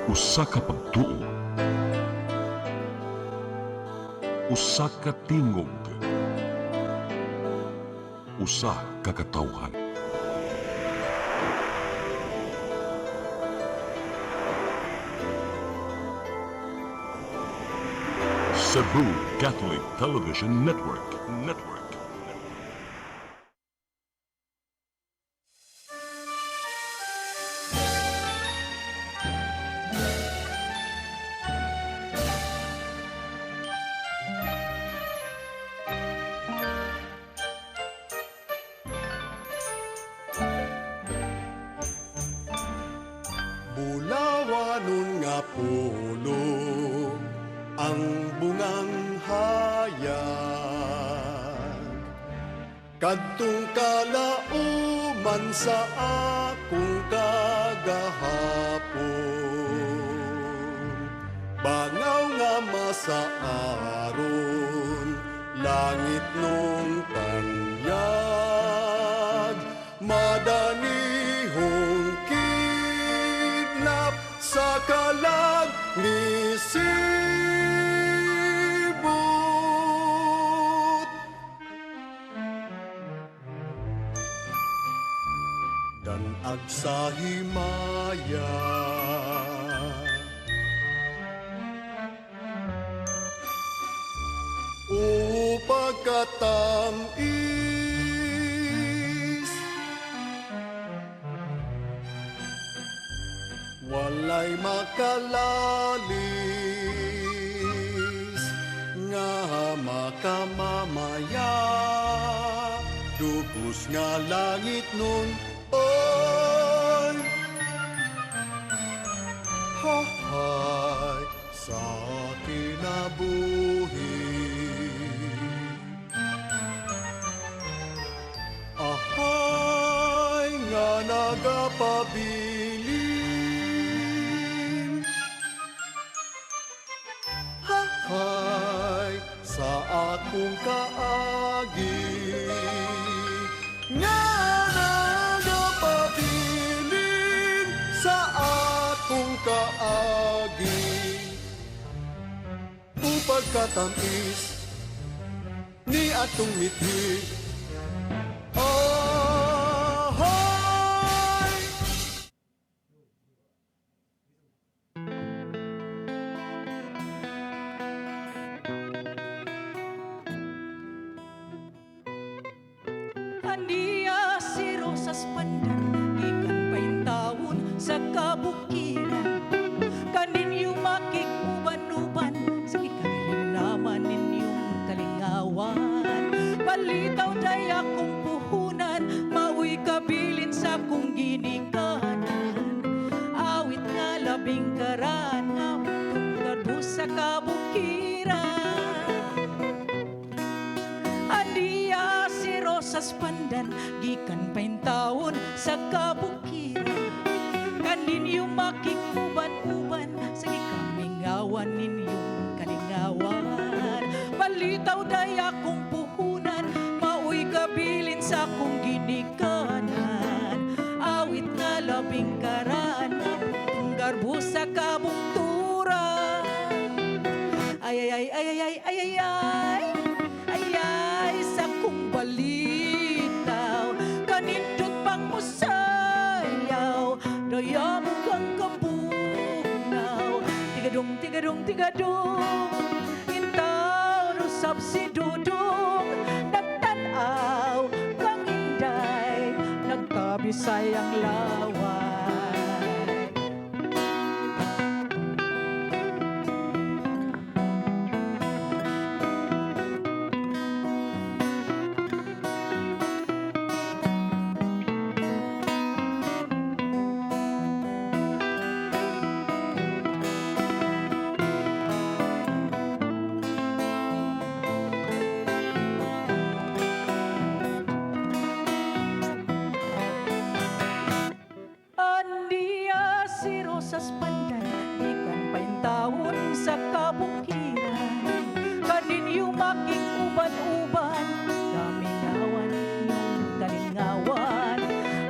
Usa ka pagtuo, usa ka tingog, usa ka katawhan. Cebu Catholic Television Network. Bulawanon nga pulong ang bungang hayag, kadtong kalauman sa akong kagahapon. Bangaw nga masaaron, langit nung tanyag, madanihong kidnap sa kalag ni Sibut. Danag sa himaya, pagkatamis, walay makalalis nga makamamaya, dugos nga langit nun oy hahay sa kinabuhi. Ahay nga nagapabilin, hahay sa akong kaagi, nga nagapabilin sa akong kaagi. Upag katamis ni atong mithi, Andiya si Rosas Pandan, ikan paintawon sa kabukiran. Kaninyo makikuban-uban, sa ikahinaman ninyong kalingawan. Palitaw day akong puhunan, mauwi kabilin sa kong ginikanan. Awit nga labing karan, tungkad sa kabukiran. Andiya si Rosas Pandan, gikan paintawon sa kabukiran. Kaninyo makikuban-uban, sa ikamingawan ninyong kalingawan. Palitaw day akong puhunan, mauwi kabilin sa kong ginikanan. Awit nga labing karan, tunggarbo sa kabungturan. Ay ay ay ay ay ay ay ay ay ay sa kong balitaw, kanindot pang musayaw, dayam kang kabugnaw. Tigadong, tigadong, tigadong, intaw rusap si Dudong, nagtanaw kang inday, nagkabisay ang laway. Andiya si Rosas Pandan, ikan paintawon sa kabukiran. Kaninyo makikuban-uban, kamingawan yung kalingawan.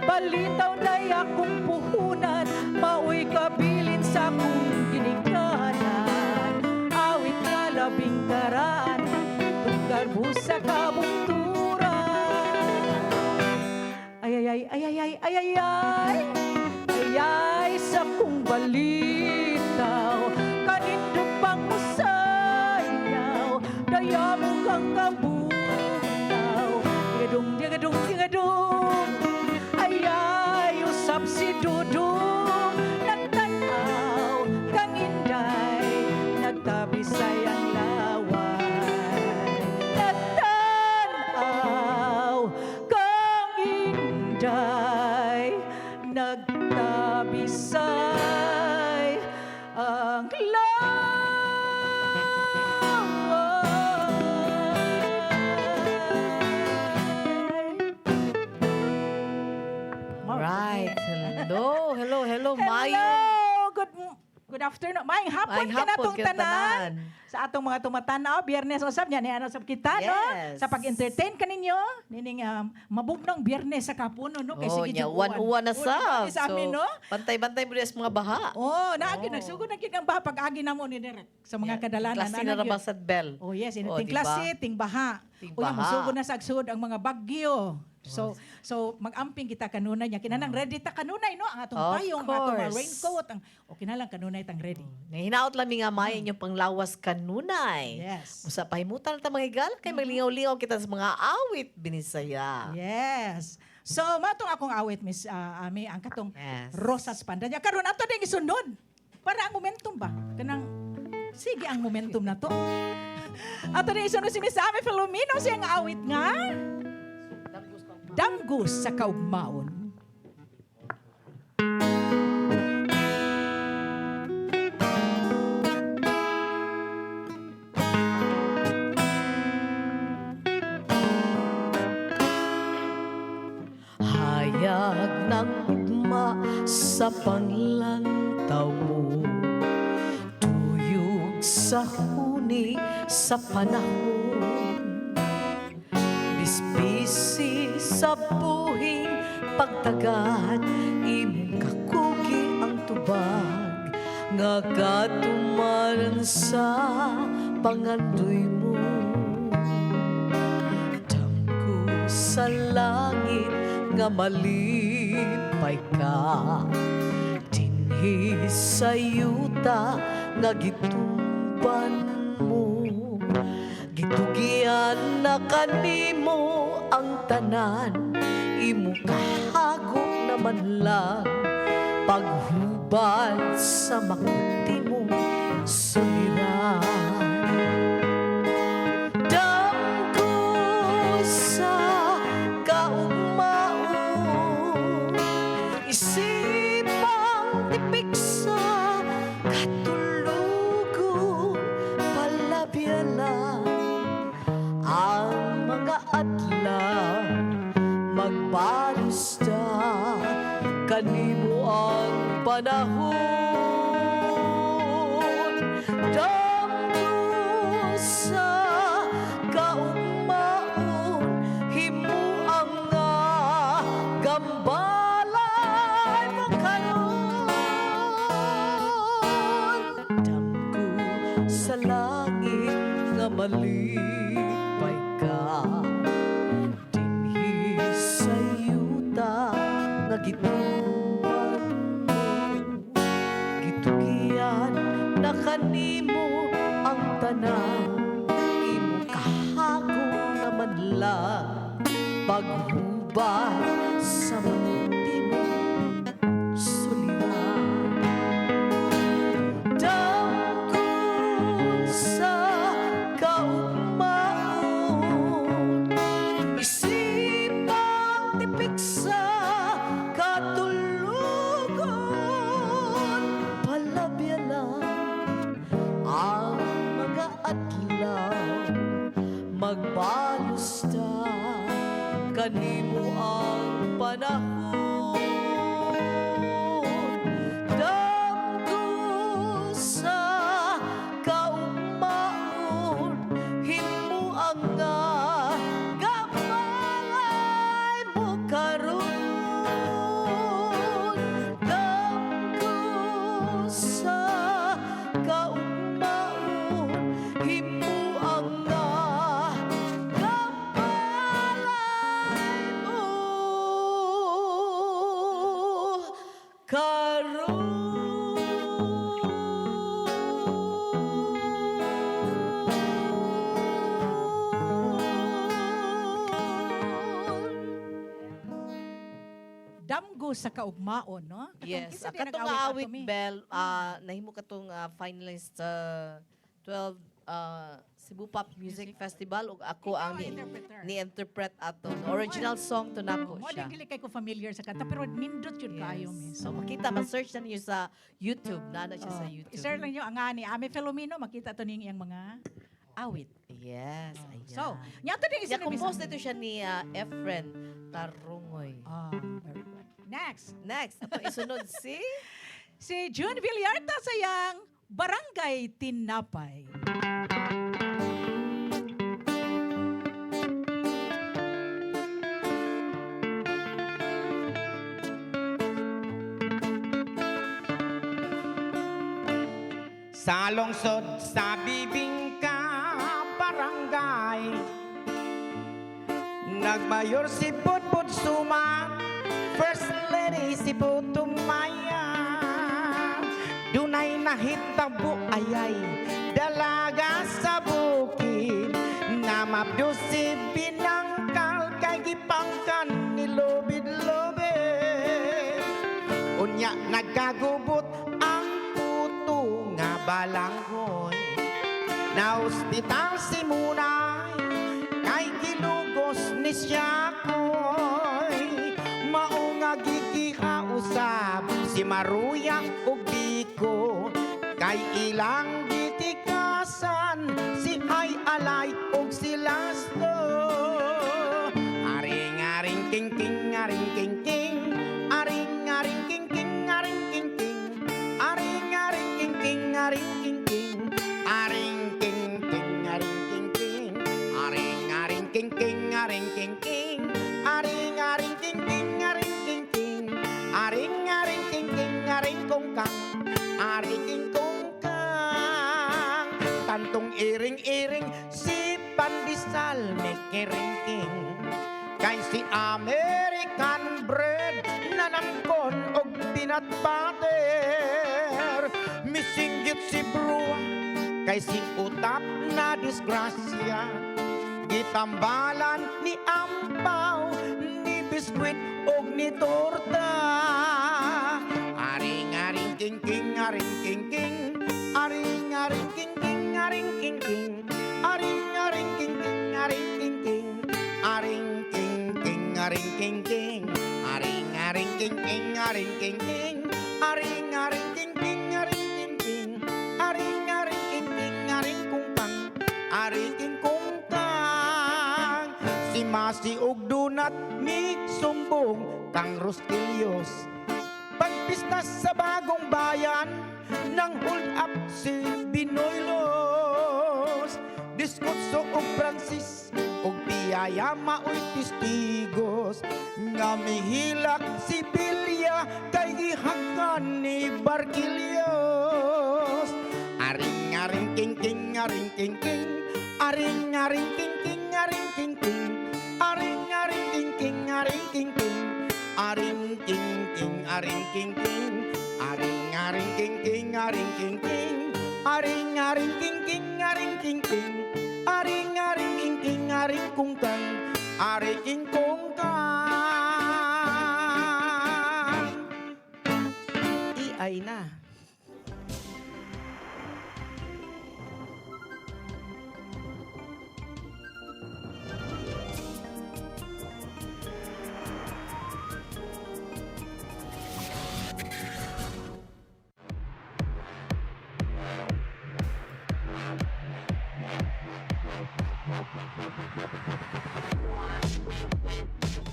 Balitaw na akong puhunan, mauwi kabilin sa akong ginikanan, awit nga labing karaan, tungkar busa kabunturan. Ay, sa kong balitaw, kanindog pang usayaw, daya mo kang kabutaw. Digadung, usap si Dudong, nagtanaw kang inday, nagtabisay ang laway. Nagtanaw kang inday, nagtabisay ang Right. Hello, Mayo. Good afternoon. Maayong hapon Maayong ka na hapon, tong kita tanan. tanan. Sa atong mga tumatanaw, Biyernes usab niya, niya usab kita, no? Yes. Sa pag-entertain ka ninyo, nining mabugnong Biyernes sa kapuno, no? Kay sige Nya, juguan. uwan na sab. Sa amin, no? Bantay-bantay mo sa mga baha. Oh, naagi nagsugod na kid ang baha pag-agi na mo ni Direk sa mga kadalanan. Klase na Ano naman yun? sa bell. Oh yes, Oh, ting diba? klase, ting baha. Ting O yung baha. sugod na sa agsud ang mga bagyo. So mag-amping kita kanunay niya. Kinanang ready ta kanunay, no? Ang atong Of payong, ang atong course. raincoat, ang kinalang kanunay tang ready. Hinaot lang nga Mayo yung panglawas kanunay. Yes. Musa pahimutan ta mga higal kay maglingaw-lingaw kita sa mga awit binisaya. Yes. So, matong akong awit, Miss Ami, ang katong Yes. Rosas Pandanya. Karon ato ding isunod. Para ang momentum ba? Kanang, sige ang momentum na to. Ato ding isunod si Miss Ami Filomeno, siyang awit nga. Damgus sa kaugmaon. Hayag ng ugma sa panglantaw mo, tuyog sa huni sa panahon, bispisi sa buhing pagtagad, imong kakugi ang tubag, nga katumaran sa pangandoy mo. Damgo sa langit nga malipay ka, dinhi sa yuta nga gitumban mo, gitugian na kanimo ang tanan, imo kahagop naman lang paghubad sa makuti mong suliran. Damgo sa kaugmaon, isipang tipik sa katulugon, palabyalan ang mga adlaw, magbalusta kanimo ang panahon. Damgo sa kaugmaon, himuang nga gambalay mo karon. Damgo sa langit nga malipay ka, dinhi sa yuta nga gitumban mo, gitugian na kanimo ang tanan, imo kahagong naman lang paghubad sa mabuti mong suliran. Damgo sa kaugmaon, isipang tipik sa katulugon, palabyalan ang mga adlaw, magbalusta kanimo ang panahon. Damgo sa kaugmaon, himuang nga gamalay mo karon. Damgo sa Damgo sa kaugmaon, no? Yes, Kinsa di katong nag-awit ato, awit mi? Bell, nahimo katong finalist sa 12 Cebu Pop Music Festival ug ako Ikaw ang ang interpreter. ni-interpret ato. Original song to nako Mo siya. din dili kay ko familiar sa kanta pero nindot yun kayo, miss. So makita, ma-search na niyo sa YouTube. Nana siya sa YouTube. I-share lang nyo ang ani Ame Filomeno, makita to ning iyang mga awit. Yes, ayan. So, nyato din isa yeah, compose nito siya ni Efren Tarungoy. Very good. Next, Next, atong isunod si June Villarta sayang Barangay Tinapay. Sa lungsod sa Bibingka Barangay, nagmayor si Putput Suma, First Lady si Putumaya. Dunay nahitabo ayay dalaga sa bukid, na mabdo si Binangkal kay gipangkan ni Lobid-Lobid. Unya nagkagubot ang puto nga balanghoy, na ospital si Munay kay gilugos ni Siyakoy. Maunga gikihausap si Maruya ug Biko, kay ilang gitikasan si Ay Alay ug si Lasto. Aring-aring king-king, aring-king-king, aring-aring king-king, aring-king-king, aring-aring king-king, aring-king-king, aring-king-king, aring-king-king, aring-aring king-king, aring-king-king, aring-aring king-king, aring-king-king, aring-aring king-king, aring-kong-kang, aring-kong-kang. Tantong iring-iring si Pandisal may kiring-king, kay si American bread na nangkon og peanut butter. Misinggit si Brua kay si Utap na disgrasya, gitambalan ni Ampaw, ni Biskwit og ni Torta. Aring-aring king-king, aring-king-king, aring-aring king-king, aring-king-king, aring-aring king-king, aring-king-king, aring-king-king, aring-king-king, aring-aring king-king, aring-king-king, aring-aring king-king, aring-king-king, aring-aring king-king, aring-kungkang, aring-kungkang. Si Masi og Dunat ni Sumbong kang Rostilios, pagpista sa bagong bayan nang hold up si Binoylos. Diskurso og Francis og Piyaya maoy testigos, nga mihilak si Bilya kay gihakan ni Barquilios. Aring-aring king-king, aring-king-king, aring-aring king-king, aring-king-king, aring-aring king-king, aring-king-king, aring-king-king, aring-king-king, aring-aring king-king, aring-king-king, aring-aring king-king, aring-king-king, aring-aring king-king, aring-kungkang, aring-kungkang. Iay na.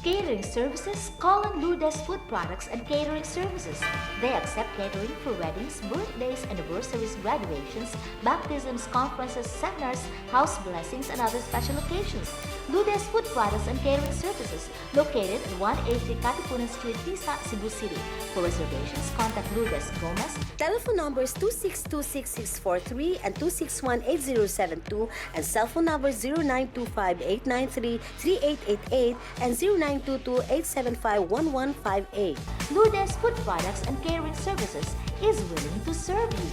Catering services, call on Lourdes Food Products and Catering Services. They accept catering for weddings, birthdays, anniversaries, graduations, baptisms, conferences, seminars, house blessings, and other special occasions. Ludes Food Products and Catering Services, located at 183 Katipunan Street, Tisa, Cebu City. For reservations, contact Lourdes Gomez. Telephone numbers 2626643 and 2618072 and cell phone numbers 0925-893-3888 and 0922-875-1158. Lourdes Food Products and Catering Services is willing to serve you.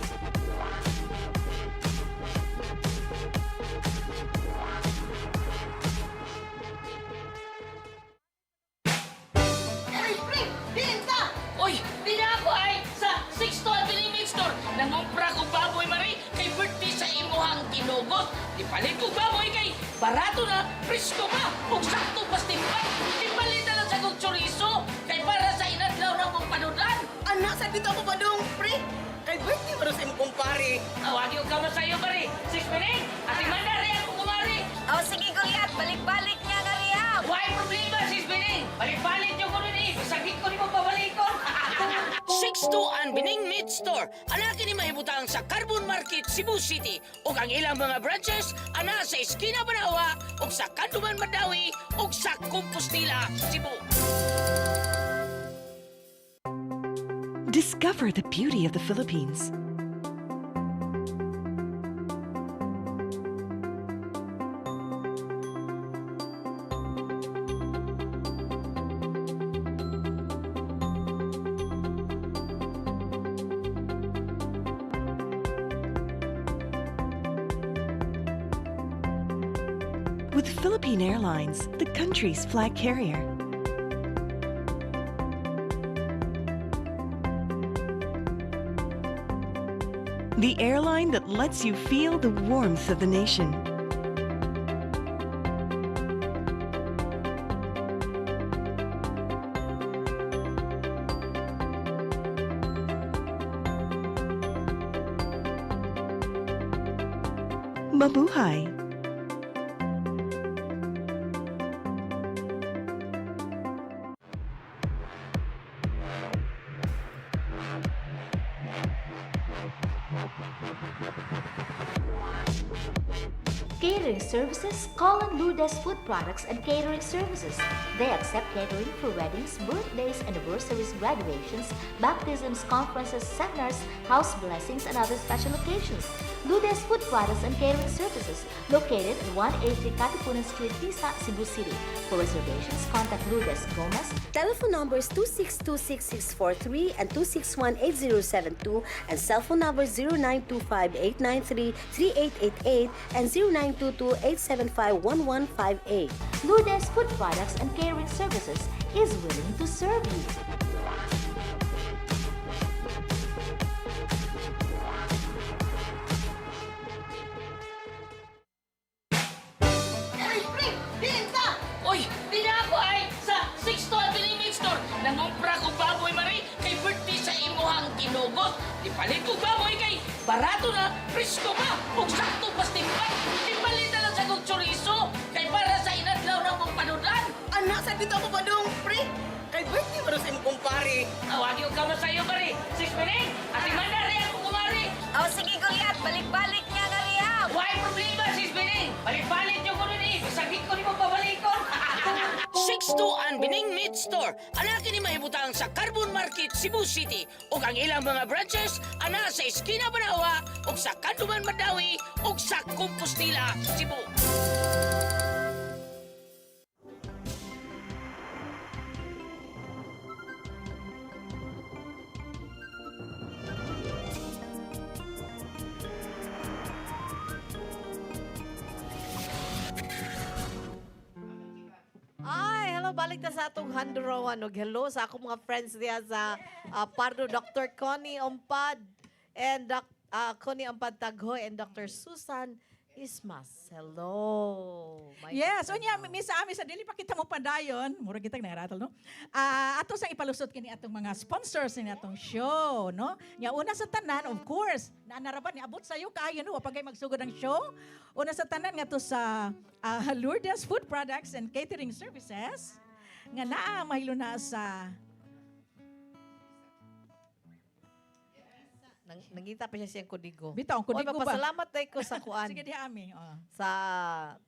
Uy, di na ako ay sa 6 to Avenue Store. Nangumpra ko baboy, Mari, kay birthday sa imuhang tinugot. Ipalit ko baboy kay barato na, presko pa, ug sakto pas timbang. Ipalit na lang sa kong chorizo, kay para sa inadlaw na mong panudan. Anak, sa dito ako ba dong, pre? Kay birthday mo sa imong kumpare. Awagi ko ka sa'yo, Mari. 6 minutes, ati mandari ako kumari. Oh, sige, Goliath. Balik-balik niya nga riya. Why problema, 6 minutes? Balik-balik niyo ko nun eh. Sagit ko ni mo pabalikon. 62 ang Bining Meat Store. Ana kini mahibutang sa Carbon Market, Cebu City. Ug ang ilang mga branches ana sa Esquina Banawa, ug sa Kanduman Madawi, ug sa Compostela, Cebu. Discover the beauty of the Philippines. With Philippine Airlines, the country's flag carrier. The airline that lets you feel the warmth of the nation. Mabuhay! Catering Services, call on Lourdes Food Products and Catering Services. They accept catering for weddings, birthdays, anniversaries, graduations, baptisms, conferences, seminars, house blessings, and other special occasions. Lourdes Food Products and Catering Services, located at 183 Katipunan Street, Tisa, Cebu City. For reservations, contact Lourdes Gomez. Telephone numbers 2626643 and 2618072 and cell phone numbers 0925-893-3888 and 0922-875-1158. Lourdes Food Products and Catering Services is willing to serve you. Uy, di na ako ay sa 6 to Avenue Store. Nangumpra ko baboy, Mari, kay birthday sa imuhang tinugot. Ipalit ko baboy kay barato na, presko pa, ug sakto pas timbang. Ipalit na lang sa kong chorizo, kay para sa inadlaw na mong panudan. Anak, sa dito ako ba dong, pre? Kay birthday mo sa imong kumpare. Awagi ko ka sa'yo, Mari. 6 minutes, ati mandari ako kumari. Oh, sige, Goliath. Balik-balik niya nga riya. Why problema, 6 minutes? Balik-balik niyo ko nun eh. Sagit ko ni mo pabalikon. 62 ang Bining Meat Store. Ana kini mahibutang sa Carbon Market, Cebu City. Ug ang ilang mga branches ana sa Esquina Banawa, ug sa Kanduman Madawi, ug sa Compostela, Cebu. Ay, hello, balik na sa atong handurawan. Og hello sa akong mga friends diya sa Pardo, Dr. Connie Ompad and Connie Ompad Taghoy and Dr. Susan Ismas. Hello. Yes, unya mi sa amin sa dili pa kita mo padayon, mura kita nagaratal no. Ato sang ipalusot kini atong mga sponsors ni atong show, no. Nya una sa tanan, of course, naanaraban ni abot sayo kaayo no pagay magsugod ang show. Una sa tanan nga to sa Lourdes Food Products and Catering Services nga naa mahilo na sa Nangita pa siya siyang kodigo. Bitaw, ang kodigo ba? Pasalamat tayo ko sa kuan. Sige di ami. Oh. Sa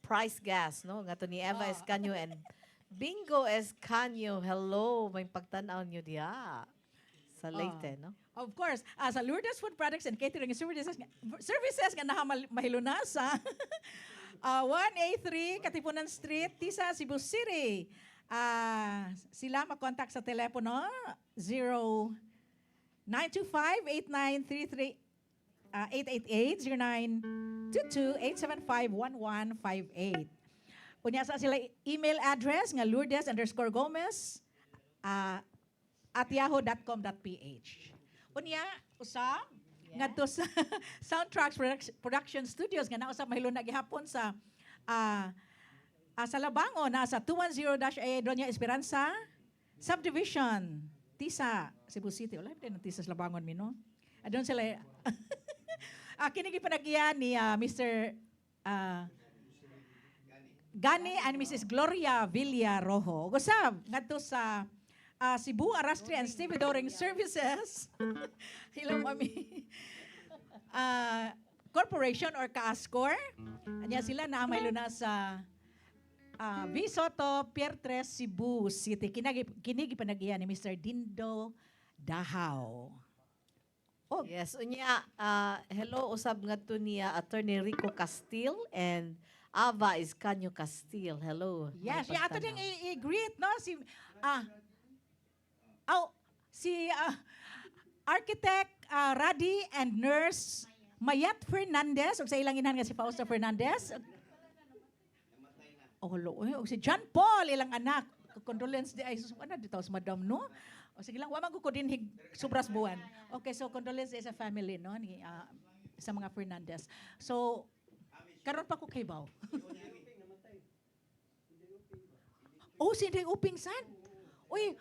Price Gas, no? Nga to ni Eva Escanio and Bingo Escanio. Hello, may pagtanaw nyo diya. Sa Leyte, no? Of course, sa Lourdes Food Products and Catering Services nga mahilunasa. 1A3 Katipunan Street, Tisa, Cebu City. Sila mag-contact sa telepono 0925-8933 888-0922-875-1158. Kunya sa sila email address nga Lourdes_Gomez at yahoo.com.ph. Unya, usab, ngadto sa Soundtracks Production Studios, nga nausap mahilo na gihapon sa Labango, na sa 210-A Doña Esperanza Subdivision, Tisa, Cebu City. Wala din ang Tisa sa Labangon, no? Doon sila, kinigipanagian ni Mr. Gani and Mrs. Gloria Villarojo. Gusab, ngadto sa Cebu Arrastre and Stevedoring Services. Hello, Mami. Corporation or Kaascor. Anya sila na may luna sa V. Soto, Pier 3, Cebu City. Kinigi panagiyan ni Mr. Dindo Dahaw. Oh. Yes, unya, hello, usab nga to niya Attorney Rico Castil and Ava Escanio Castil. Hello. Yes, ato ding i-greet, no? Si architect Radi and nurse Mayat Fernandez, o sa ilang inahan nga si Fausto Fernandez. Oh, hello. O si John Paul, ilang anak. Condolence di ay ano dito sa madam, no? O sige lang, wamang ko din subras buwan. Okay, so condolence sa family, no? Ni, sa mga Fernandez. So, karon pa ko kay Bao. Oh, si Day Uping San. Uy,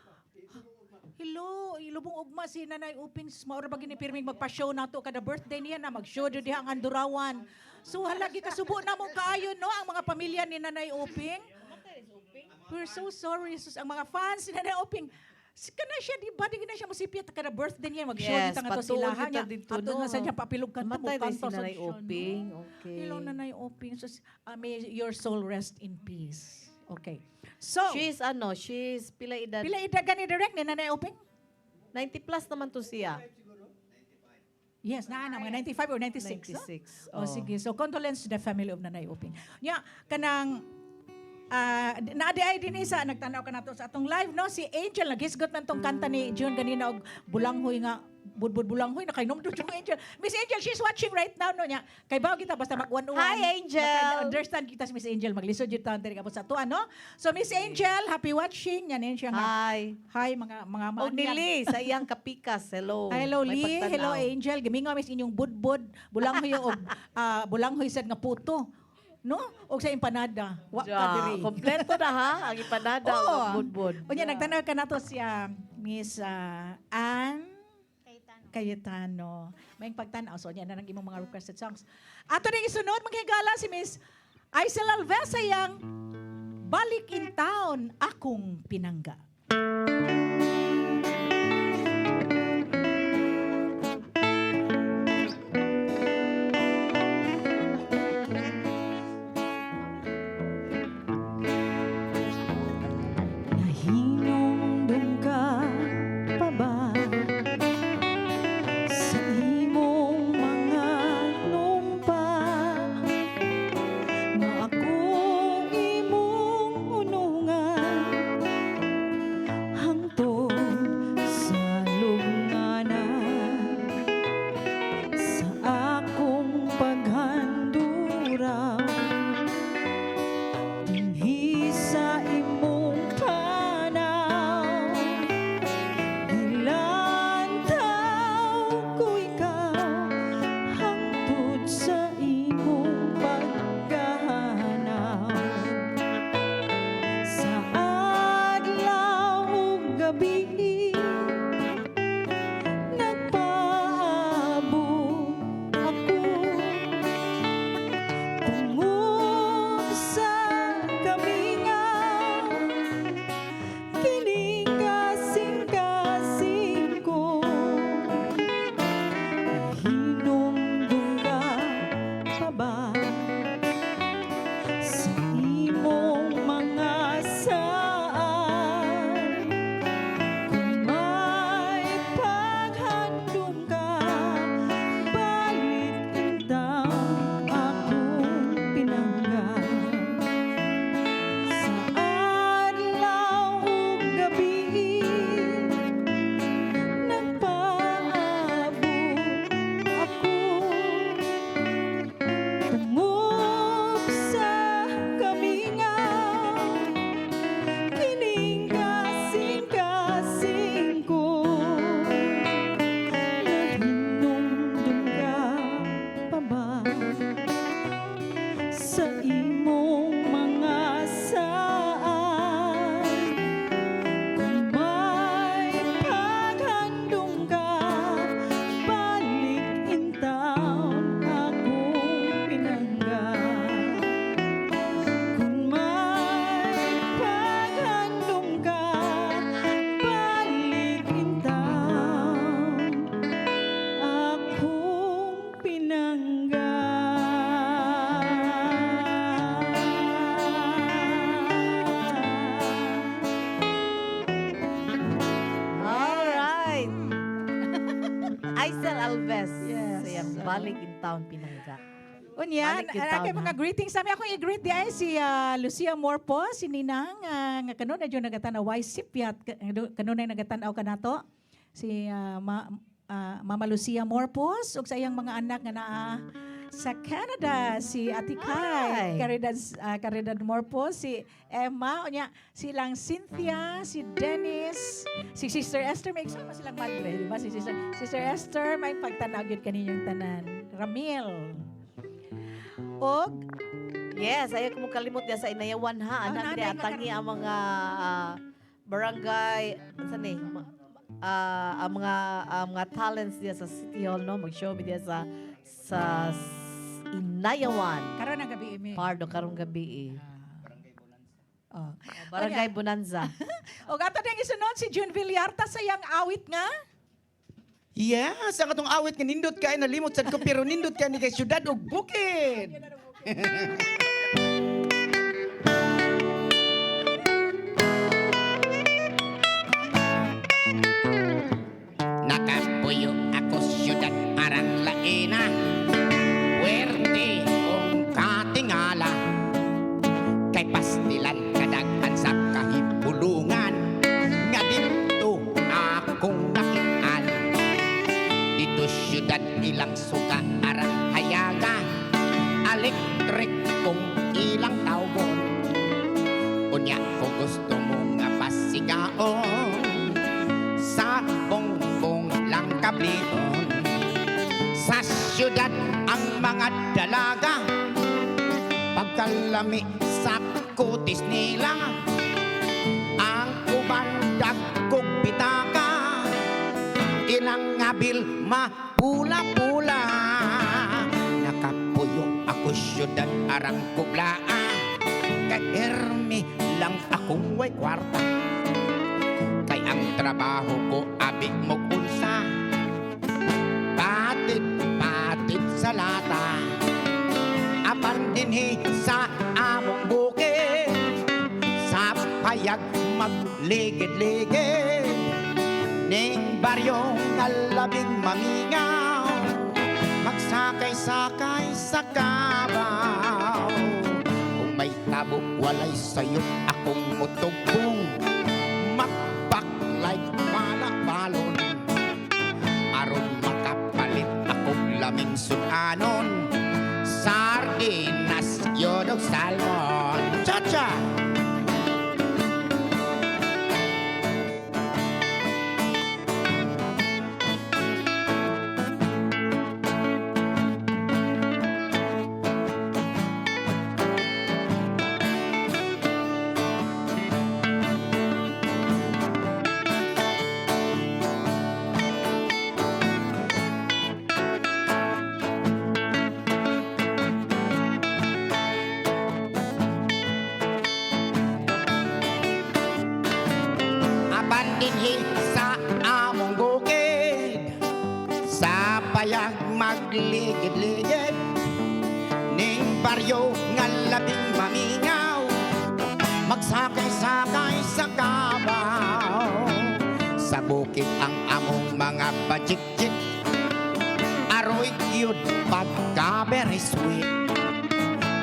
hello, ilubong ugma si Nanay Uping. Maura ba ginipirming magpa-show na to kada birthday niya na mag-show doon diha ang Andurawan. So halagi kasubo na mo kaayo, no, ang mga pamilya ni Nanay Uping. We're so sorry. Sus, ang mga fans ni Nanay Uping, kana siya, di ba? Di na siya masipit kada birthday niya. Mag-show Yes, dito nga to sila. kita dito, Ato nga sa niya papilog kanto. Matay rin si Nanay Uping. Okay. Hello, Nanay Uping. So, may your soul rest in peace. Okay. So, She's pila edad? pila edad gani direct ni Nanay Uping? 90 plus naman to siya. Yes, mga 95 or 96. 96. Oh, sige. So, condolence to the family of Nanay Uping. Nya, kanang, naadi din isa, nagtanaw ka na to sa atong live, no? Si Angel, naghisgot man tong kanta ni June ganina, og bulanghoy nga, budbud bulanghoy, nakainom doon yung Angel. Miss Angel, she's watching right now, no? Nya, kay bawo kita, basta mag-1-1. Hi, Angel! Understand kita si Miss Angel, maglisod yung taon tayo sa tuwa, no? So, Miss Angel, happy watching. Yan siya nga. Hi. Hi, mga O Nili, sa iyang kapikas. Hello. Hello, May Lee. pagtanaw. Hello, Angel. Gimingaw mis inyong budbud. Bulanghoy og bulanghoy sad nga puto. No? O sa empanada. Wa ka diri. Kompleto na ha, ang ipanada Oo. o budbud. Unya nagtanaw ka nato siya Miss Ann Cayetano. May pagtanaw. So, yan na ng imong mga requested songs. Ato rin isunod, maghigala si Miss Aisel Alves sayang Balik in Town, Akong Pinangga. Nahinumdum ka pa ba sa imong mga numpa nga akong imong unungan Hazel Alves. Yes. Sayang balik in town Pinangga. Unyan, Balik yung kay taon, mga ha? greetings sa ako i-greet di ay si Lucia Morpo, si Ninang nga kanon na jud nagatanaw why sipyat kanon na nagatanaw kanato. Si Mama Lucia Morpos ug sa iyang mga anak nga naa sa Canada, si Ate Kai, Hi. Caridad Morpos, si Emma, unya silang Cynthia, si Dennis, si Sister Esther, may eksama silang madre, di ba? Si Sister Esther, may pagtanaw gyud kaninyong tanan. Ramil. Og Yes, ayaw ko mo kalimot niya sa Inayawan ha. Anak nanay niya, nga tangi ang mga barangay, saan eh, ang mga talents niya sa City Hall, no? Mag-show me diya sa Inayawan. karon ang gabi imi. Pardo, karong gabi eh. Oh. Barangay Bonanza. Og ato ding isunod si June Villarta sa iyang awit nga. Yes, ang atong awit nga nindot kay nalimot sad ko pero nindot kay ni kay syudad ug bukid. Nakapuyo ako syudad aran laena. Puerte kong katingala. Kay pastilan kadaghan sa kahipulungan. Nga dito akong nakitaan. Dito syudad ilang suka arang hayaga. Electric kong ilang tawgon. Unya ko gusto mong pasigaon. Sa bongbong lang kabliton. Sa syudad ang mga dalaga. Pagkalami sa kutis nila. Ang kubandag kong pitaka. Ilang ngabil mapula-pula. Nakapuyo ako syudad arang kublaan. Kay Ermi lang akong way kwarta. Kay ang trabaho ko abi mo unsa. Patid-patid sa lata. Apan dinhi sa among bukid. Sa payag magligid-ligid. Ning baryo nga labing mamingaw. Magsakay-sakay sa kabaw. Kung may tabok walay sayop akong mutugbong. Magbaklay balak-balon. Aron makapalit akong laming sunanon. Sardinas, yodog salmon. Cha-cha! Dinhi sa among bukid. Sa payag magligid-ligid. Ning baryo nga labing mamingaw. Magsakay-sakay sa kabaw. Sa bukid ang among mga bajik-jik. Aroy yun pagka very sweet.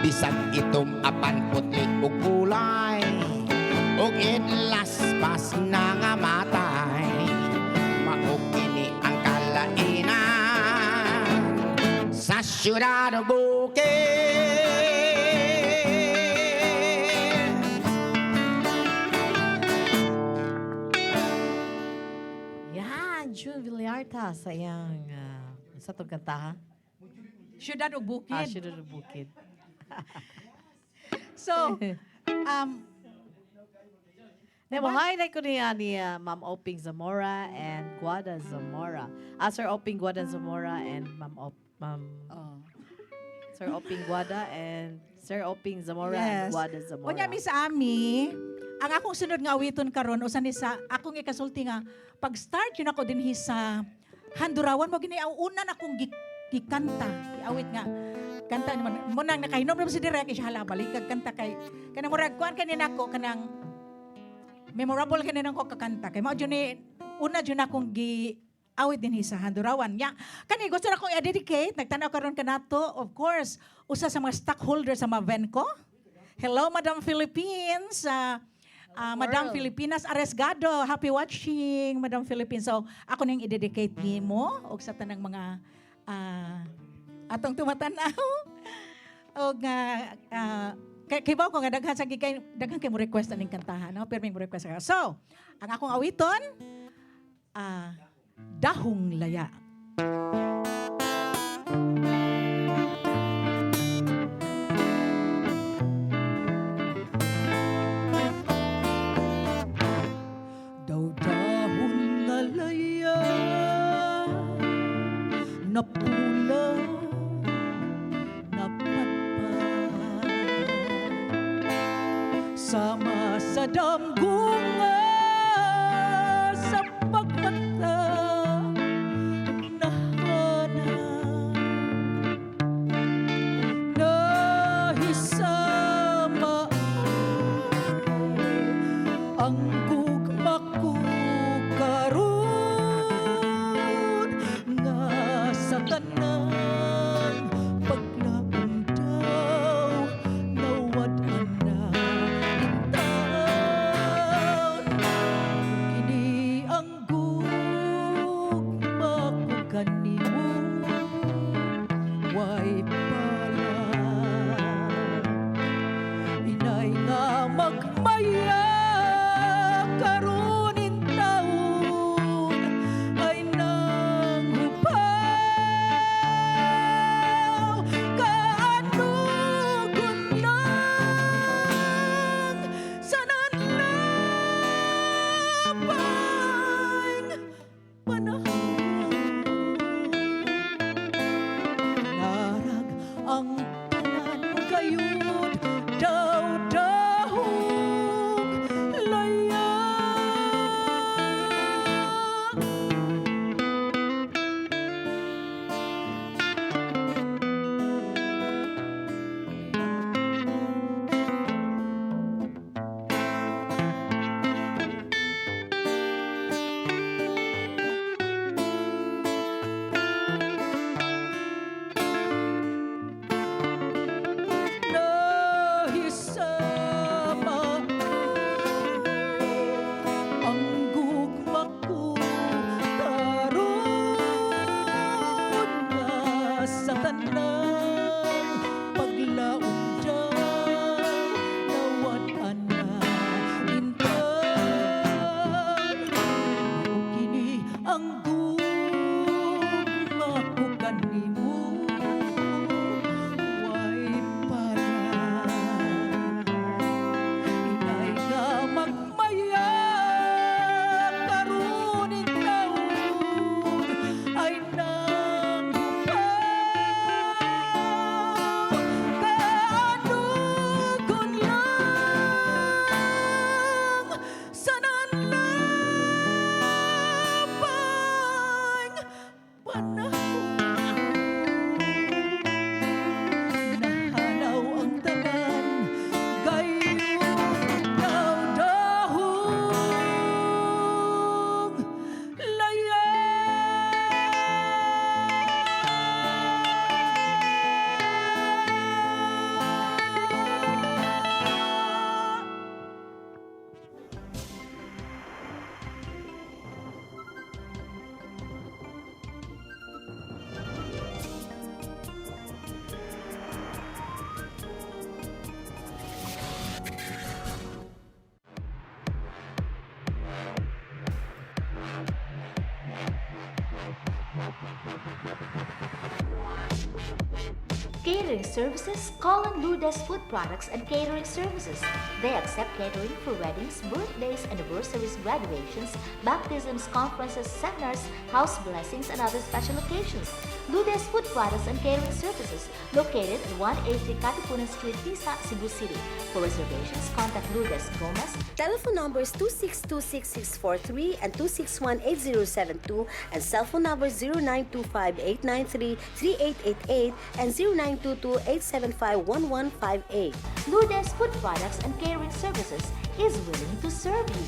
Bisag itom apan putli ug kulay. Og idlas pas na nga matay. Maog ini ang kalainan sa syudad ug bukid. Yan, June Villarta sa iyang sa itong kanta ha? Syudad ug bukid. Syudad ug bukid. So, Mahighlight ko niya ni Ma'am Oping Zamora and Guada Zamora. Sir Oping Guada Zamora and Sir Oping Guada and Sir Oping Zamora and Guada Zamora. Unya mi sa ami, ang akong sunod nga awiton karon usa ni sa akong ikasulti nga pag-start yun ako dinhi sa Handurawan mo gini una na akong gikanta, giawit nga kanta naman mo nang nakahinom na si direk siya hala balik kag kanta kay kanang murag kuan kanina ko kanang memorable kanina ko kakanta kay mao jud ni una jud akong awit din sa Handurawan. Nya, kani gusto na kong i-dedicate, nagtanaw karon ka nato, of course, usa sa mga stockholders sa Mavenco. Hello, Madam Philippines. Madam Filipinas Aresgado, happy watching, Madam Philippines. So, ako nang i-dedicate mo og sa tanang mga atong tumatanaw. O nga, kay baw ko nga daghan sa gikay, daghan kay mo request aning kantahan, no? Pero may mo request ka. So, ang akong awiton, Dahong Laya. Daw-dahon nga laya, napula, napatpa, sama sa damgunga, sa pagmata, nahanap, nahisama ang gugma ko karon nga sa tanang paglaom daw nawad-an na intaon. Kini ang gugma ko kanimo, way pala inay nga magmaya karunin taon ay nanghupaw kaano kunang sa nanlapang panahon. Narag ang tanan kayod daw-dahong laya. Nahisama ang gugma ko karon nga sa tanang paglaom daw nawad-an na intan. Kini ang gugma ko kanimo, way pala inay nga magmaya karunin taon ay nanghupaw kaano kunlang sa nanlapang panahon. Nahanaw ang tanan gayon daw-dahong laya. Catering services, Colin Lourdes Food Products and Catering Services. They accept catering for weddings, birthdays, anniversaries, graduations, baptisms, conferences, seminars, house blessings, and other special occasions. Lourdes Food Products and Catering Services, located at 180 Katipunan Street, Tisa, Cebu City. For reservations, contact Lourdes Gomez. Telephone numbers 2626643 and 2618072 and cell phone numbers 0925-893-3888 and 0922-875-1158. Lourdes Food Products and Catering Services is willing to serve you.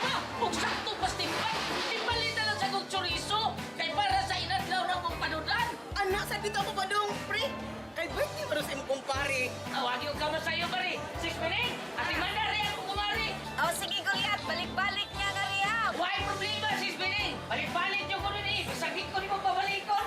ba? Ug sakto pas timbang. Ipalit na lang sa kong chorizo. Kay para sa inadlaw na mong panudan. Anak, sa dito ako ba dong, pre? Kay birthday mo sa imong kumpare. Awagi ko ka sa'yo, Mari. 6 minutes. Ati manda rin ako kumari. O sige, Goliath, balik-balik niya nga riha. Why problema, 6 minutes. Balik-balik nyo ko rin eh. Bisagit ko ni mo pabalikon.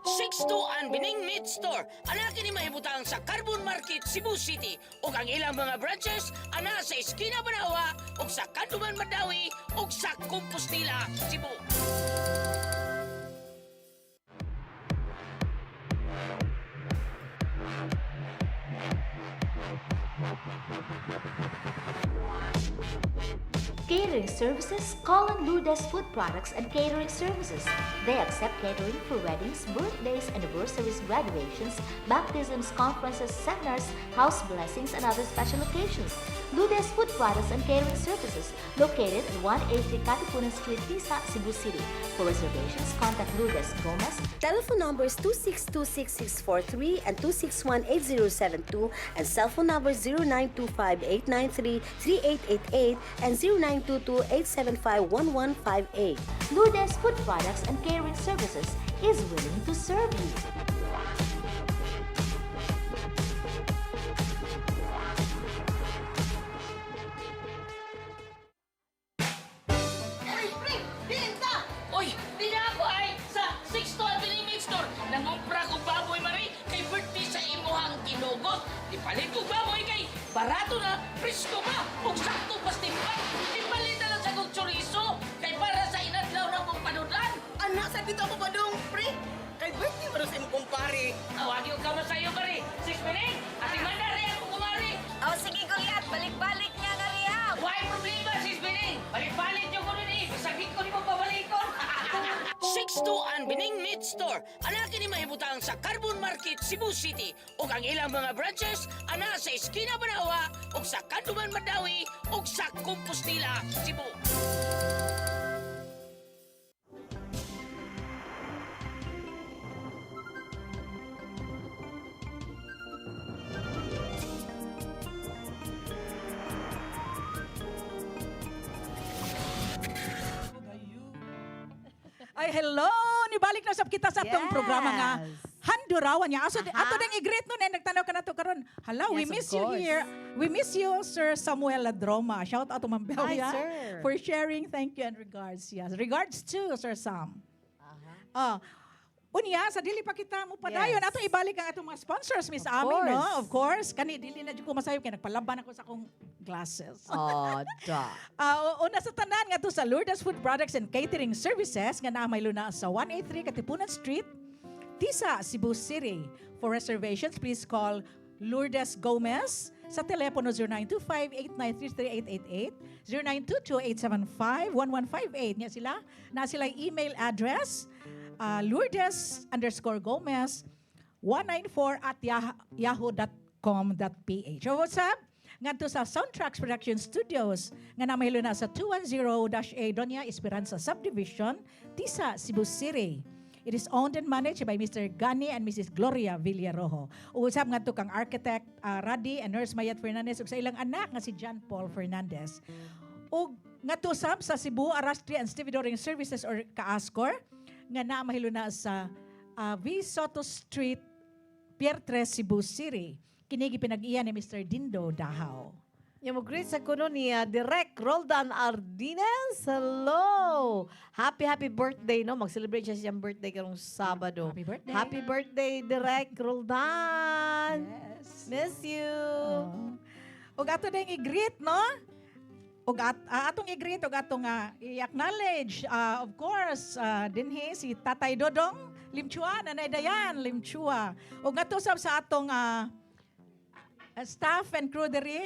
6-2 Bining Meat Store. Anakin ni mahibutang sa Carbon Market, Cebu City. O ang ilang mga branches, ana sa Esquina Banawa, o sa Kanduman Madawi, o sa Compostela, Cebu. Catering services, Colin Lourdes Food Products and Catering Services. They accept catering for weddings, birthdays, anniversaries, graduations, baptisms, conferences, seminars, house blessings, and other special occasions. Lourdes Food Products and Catering Services, located at 183 Katipunan Street, Tisa, Cebu City. For reservations, contact Lourdes Gomez. Telephone numbers 2626643 and 2618072 and cell phone numbers 0925-893-3888 and 0922-875-1158. Lourdes Food Products and Catering Services is willing to serve you. Uy, di na ako ay sa 6-2 Bining Meat Store. Nangumpra ko baboy, Mari. Kay birthday sa imuhang kinugot. Ipalit ko baboy kay barato na, presko pa. Ug sakto pas timbang. Ipalit na lang sa kong chorizo. Kay para sa inadlaw na mong panudan. Anak, sa dito ako ba dong, pre? Kay birthday mo sa imong kumpare. Awagi ko ka sa'yo, Mari. 6 minutes. Ati manda rin ako kumari. O sige, Goliath, balik-balik niya nga riha. Why problema, 6 minutes. Balik-balik nyo ko rin eh. Bisagit ko ni mo pabalikon. 6-2 Bining Meat Store. Anakin ni mahibutang sa Carbon Market, Cebu City. O ang ilang mga branches, ana sa Esquina Banawa, o sa Kanduman Madawi, o sa Compostela, Cebu. Ay, hello! Nibalik na sab kita sa atong Yes. programa nga Handurawan niya. Ato Aha. ding i-greet nun eh, nagtanaw ka na to karon. Hello, we Yes, of miss you course. here. We miss you, Sir Samuel Ladroma. Shout out to Ma'am Hi, Belia sir. for sharing. Thank you and regards. Yes, regards to Sir Sam. Unya, sa dili pa kita mo padayon, Yes. atong ibalik ang atong mga sponsors, Miss Of Ami, no? course. Of course. Kani, dili na dyan ko masayo, kaya nagpalaban ako sa akong glasses. Oh, da. Una sa tanan nga to sa Lourdes Food Products and Catering Services nga naa may luna sa 183 Katipunan Street, Tisa, Cebu City. For reservations, please call Lourdes Gomez sa telepono 0925-893-3888, 0922-875-1158. Nga sila, na sila email address, Lourdes_Gomez 194 at yahoo.com.ph. So what's up? Ngadto sa Soundtracks Production Studios nga namahilo na sa 210-A Doña Esperanza Subdivision, Tisa, Cebu City. It is owned and managed by Mr. Gani and Mrs. Gloria Villarojo. Usab ngadto kang architect Radi and Nurse Mayat Fernandez ug sa ilang anak nga si John Paul Fernandez. Ug ngadto sab sa Cebu Arastri and Stevedoring Services or Kaascor nga namahilo na sa V. Soto Street, Pier 3, Cebu City. Kinigi pinag-iya ni Mr. Dindo Dahaw. Yung mag-greet sa kuno niya, Direk Roldan Ardines. Hello! Happy birthday, no? Mag-celebrate siya siyang birthday karong Sabado. Happy birthday. Happy birthday, Direk Roldan! Yes. Miss you! Ug ato ding i-greet, no? Ug atong i-greet ug atong i-acknowledge, of course, dinhi si Tatay Dodong Limchua, Nanay Dayan Limchua. Ug ngadto sab sa atong staff and crew diri,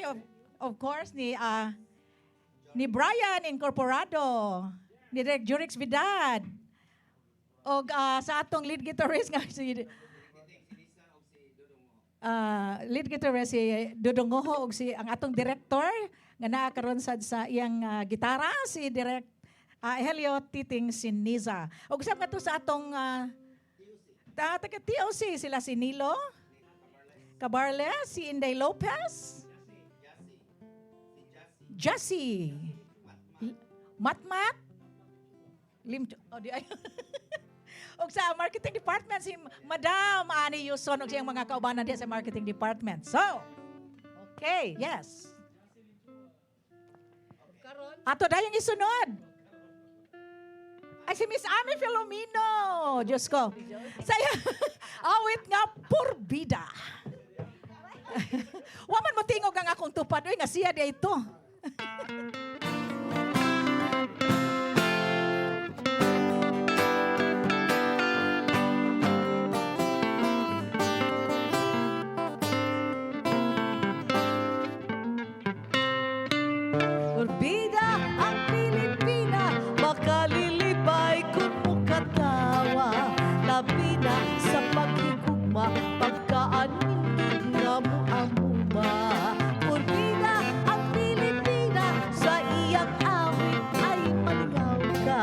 of course, ni Brian Incorporado, ni Direk Jurix Vidad, o sa atong lead guitarist nga si lead guitarist si Dodong Ngoho, o si ang atong director nga naa karon sad sa iyang gitara si Direk Helio Titing Siniza. O usab nga to sa atong taga TOC sila si Nilo Cabarle, si Inday Lopez, Jassy, Matmat? Oh, di ay. Og sa marketing department si Madam Ani Yuson og siyang mga kaubanan diya sa marketing department. So, Okay. yes. Ato dayong isunod. Ay si Miss Ami Filomeno. Diyos ko. Saya awit nga Porbida. Waman mo tingog ang akong tupad. Uy, nga siya di ito. Porbida ang Pilipina, makalilibay kung mukatawa. Labi na sa paghigugma, pagkaanindig nga mo amuma. Porbida ang Pilipina, sa iyang awit ay malingaw ka.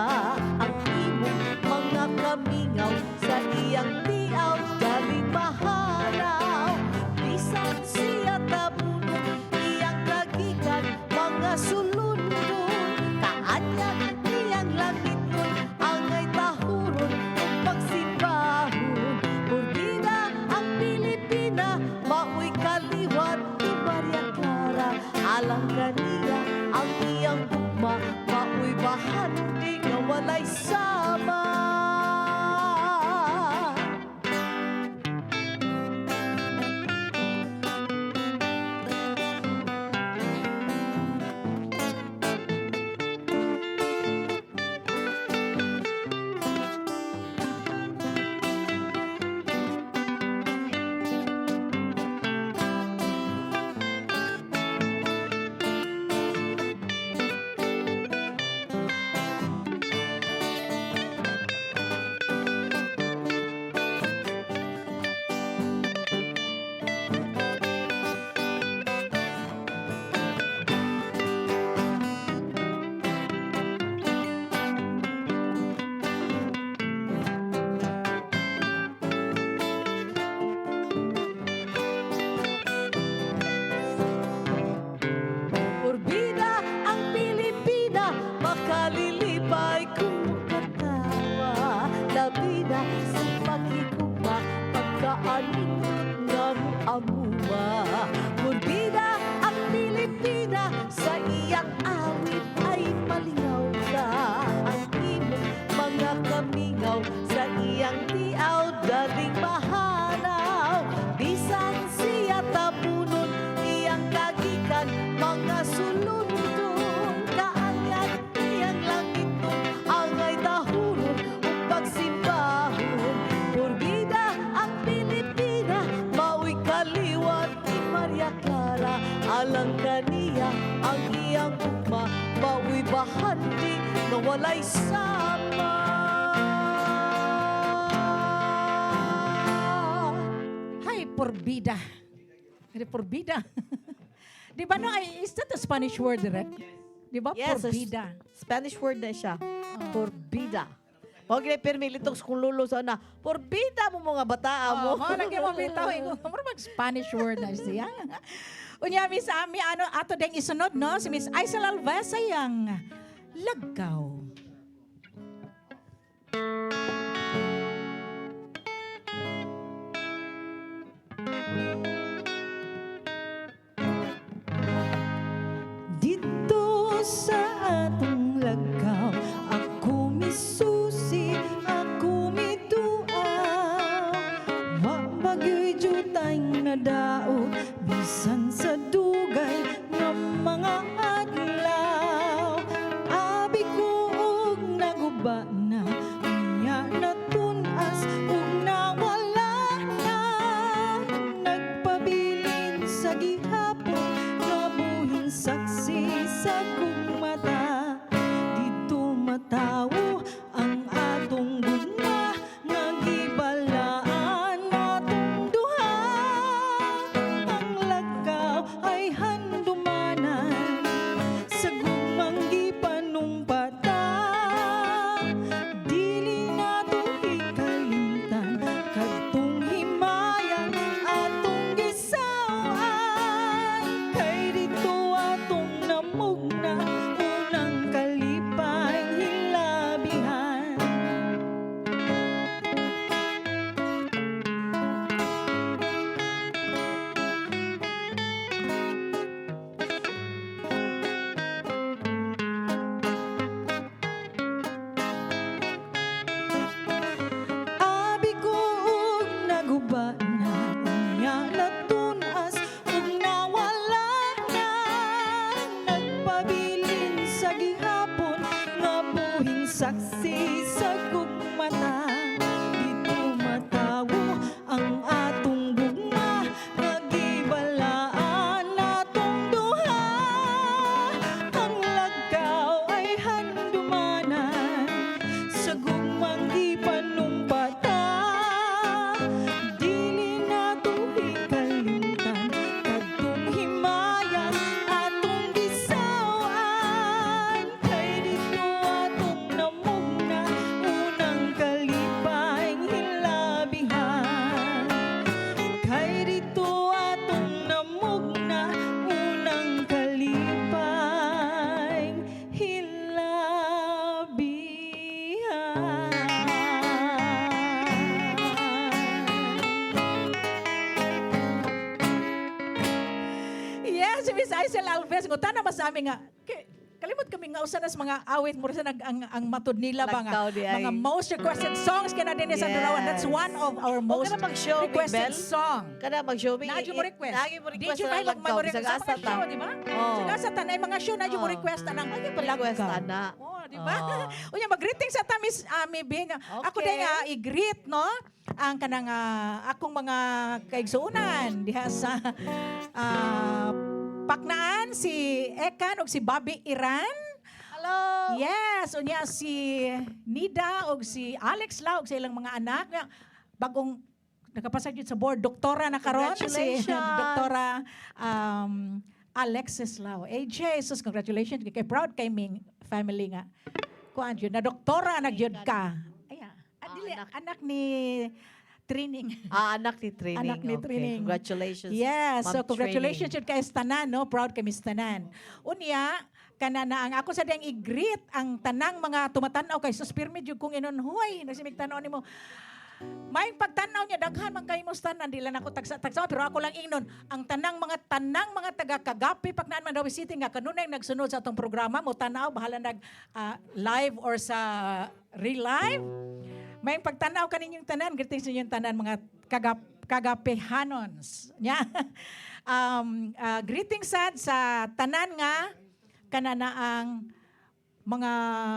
Ang imong mga kamingaw, sa iyang tiaw, galing mahalaw. Bisan siya tabunan, iyang kagikan, mga sulundon. Kaanyag niyang langit nun, angay tahuron, ug pagsimbahon. Porbida ang Pilipina, maoy kaliwat ni Maria Clara. Alang kaniya ang iyang gugma, maoy bahandi nga walay sama. Porbida ang Pilipina, makalilibay kung katawa. Labi na sa paghigugma, pagkaanin nga mo amuma. Porbida ang Pilipina, sa iyang awit ay malingaw ka. Ang imong mga kamingaw, sa iyang tiaw, daling mahalaw. Bisan siya tapunon, iyang kagikan, mga sulundon. Kaanyag niyang langit nun, angay tahuron, ug pagsimbahon. Porbida ang Pilipina, maoy kaliwat ni Maria Clara. Alang kaniya ang iyang gugma, maoy bahandi nga walay sama. Hay, Porbida. Porbida. Di ba no, is that a Spanish word, direct? Di ba, Yes, Porbida? Spanish word na siya. Porbida. Huwag na permilitong kung lulo sa na. Porbida mo mga bataa mo. Oh, lagi mo bitaw. Mura mag Spanish word na siya. Unya, Miss Ami, ano, ato ding isunod, no? Si Miss Aisel Alves sayang Lagaw. Dito sa atong lagaw, ako misusi, ako mituaw. Wa bagyo'y jutay na daot, bisan sa dugay ng mga adlaw. Abi ko saksi sa gugmata, dito matawo ang atong gugma, nagibalaan natong duha. Ang lagaw ay handumanan sa gugmang gipanumpata, dili nato hikalimtan kadtong himayan atong gisawan. Kay dito atong namugna unang kalipay hilabihan. Kay dito atong namugna unang kalipay hilabihan. Yes, si Miss Aisel Alves. Ngutan na masami nga. Kalimot kami nga usan as mga awit mo sa ang matud nila ba nga Lagtaw di ay. mga most requested songs kina din sa Durawan. That's one of our most kana mag-show, Big requested Bell. song. Kada mag-show me. Nadyo mo request. Nadyo mo request Did you na kayo lagtaw. mag-request sa mga show, di ba? Oh. Sa gasatan ay mga show, nadyo mo Oh. request na ng Request ana. Oh, di ba? Oh. Unya mag-greeting sa tamis Ami Bing. Ako Okay. din nga i-greet no ang kanang akong mga kaigsuunan diha sa Paknaan si Ekan ug si Bobby Iran. Hello. Yes, unya si Nida og si Alex Lau og sa ilang mga anak nga bagong nakapasag yun sa board doktora na karon si Congratulations. Doktora Alexis Lau. AJ, sus congratulations kay proud kay ming family nga. Kuan yun na doktora nagyud ka. Aya, dili anak ni training. Anak ni training. Anak ni Okay. training. Congratulations. Yes, so Ma'am congratulations Training. yun kay Tanan, no? Proud kami sa Tanan. Unya, kana na ang ako sa diyang i-greet ang tanang mga tumatanaw kay suspirmid yung kung inon, huy, nagsimig tanaw ni mo. May pagtanaw niya, daghan man kayo mo tanan, di lang ako tagsa, pero ako lang ingnon, ang tanang mga taga-kagapi, Paknaan Mandawi City nga, kanunay nagsunod sa atong programa, mo tanaw, bahala nag live or sa real live. May pagtanaw kaninyong tanan, greetings sa inyong tanan, mga kagapehanons. Yeah. Greetings sad sa tanan nga, kanana ang mga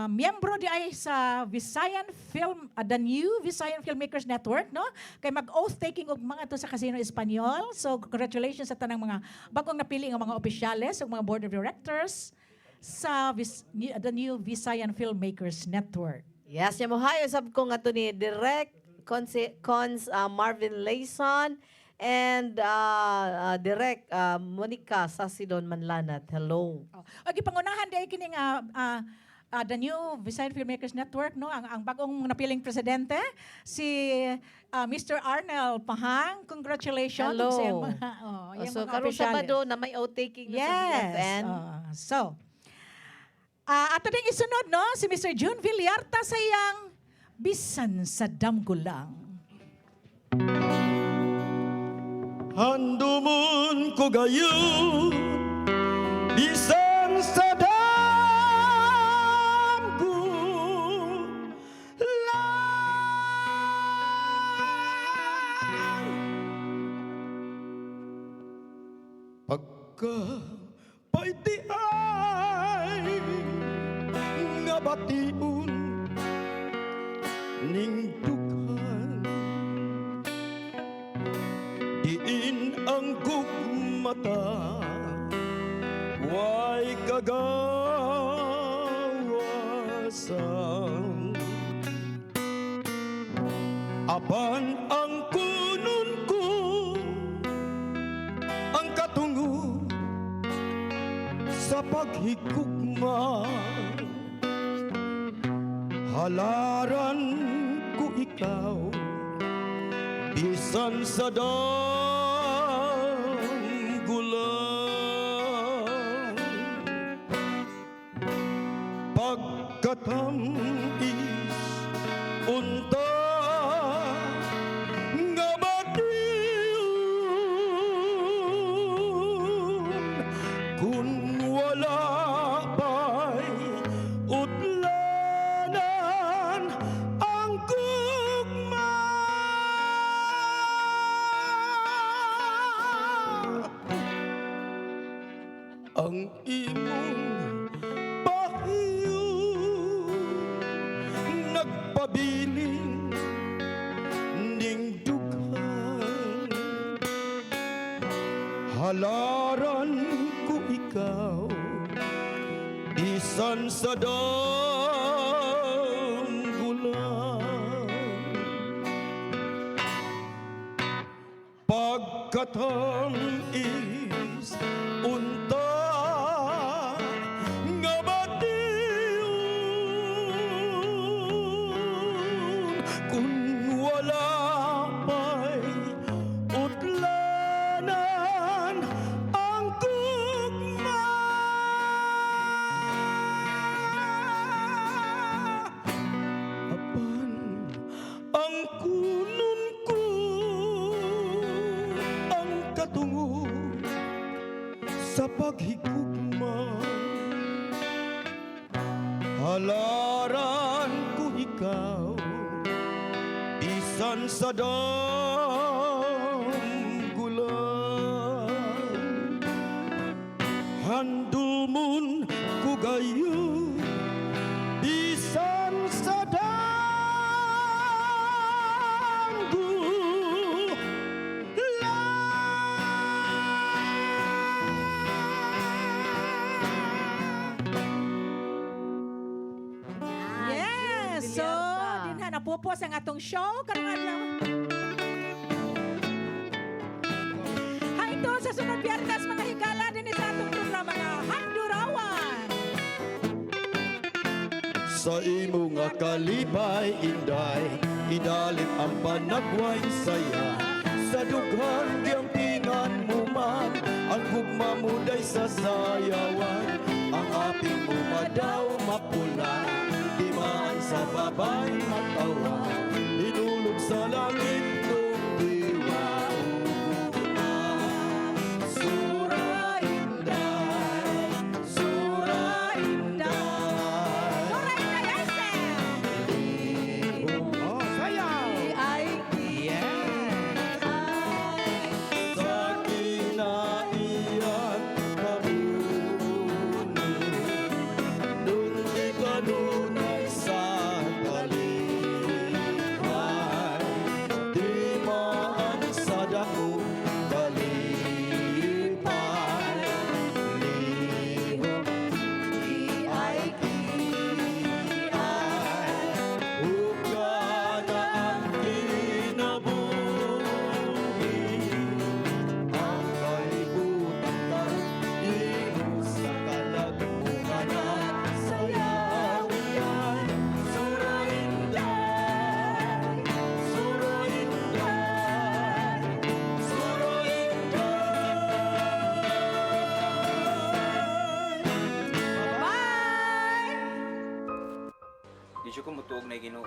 miyembro di ay sa Visayan Film, the new Visayan Filmmakers Network, no? Kay mag-oath taking og mga to sa Casino Espanyol. So congratulations sa tanang mga bagong napili nga mga opisyales ug mga board of directors sa the new Visayan Filmmakers Network. Yes, niya mo hayo sab ko nga to ni Direct Cons Marvin Layson and Direct Monica Sasidon Manlanat. Hello. Og ipangunahan di ay kini nga the new Visayan Filmmakers Network, no? Ang bagong napiling presidente si Mr. Arnel Pahang. Congratulations. Hello. Sa iyang mga, iyang So mga karong opisyales. Sabado na may outtaking na sa Yes. BFN. So, ato ding isunod, no? Si Mr. June Villarta sa iyang Bisan sa Damgulang. Handumon ko gayon, bisan sa damgo lang. Pagka paiti ay nga batiun ning dughan, diin ang gugmata, way kagawasan. Apan ang kunun ko, ang katungo sa paghigugma, halaran ko ikaw, bisan sa damgulan. Pagkatamis unta nga batiyon, kun wala pa'y utlanan ang gugma. Ang imong pahiyo pabiling ning dughan. Halaran ko ikaw, bisan sa danggulan. Pagkatang is unta nga batiyon, kung wala pa'y utlanan ang gugma. Apan ang kunon ko ang katungo sa paghigugma. Halaran ko ikaw, bisan sa danggulan. Handul mun ko gayo, bisan sa Yes! So, din ha, napupos ang atong show. Karong adlaw. Hangtod sa sunod Biyernes, mga higala din sa atong programa nga Handurawan. sa imo nga kalibay inday, idalit ang panagway saya. Sa dughan diyang tingan mo man, ang gugma mo day sa sayawan. Ang aping mo madaw mapula, di man sa babay matawa. Inulog sa langit nung diwa, ugugma. Sura inday, sura inday. Sura inday, Arsel! Oh, sayaw! Ay, Sa kinaiyan kabuno, nung di kanunay sa kalipay, di maan sa dako kalipay. Lihok di ay kiay, hukya na ang kinabuhi. Ang kaibutan imo sa kalagbukanan, sayawian. Sura inday, sura inday, sura inday. bye! Di siya ko mutuog na Ginoo.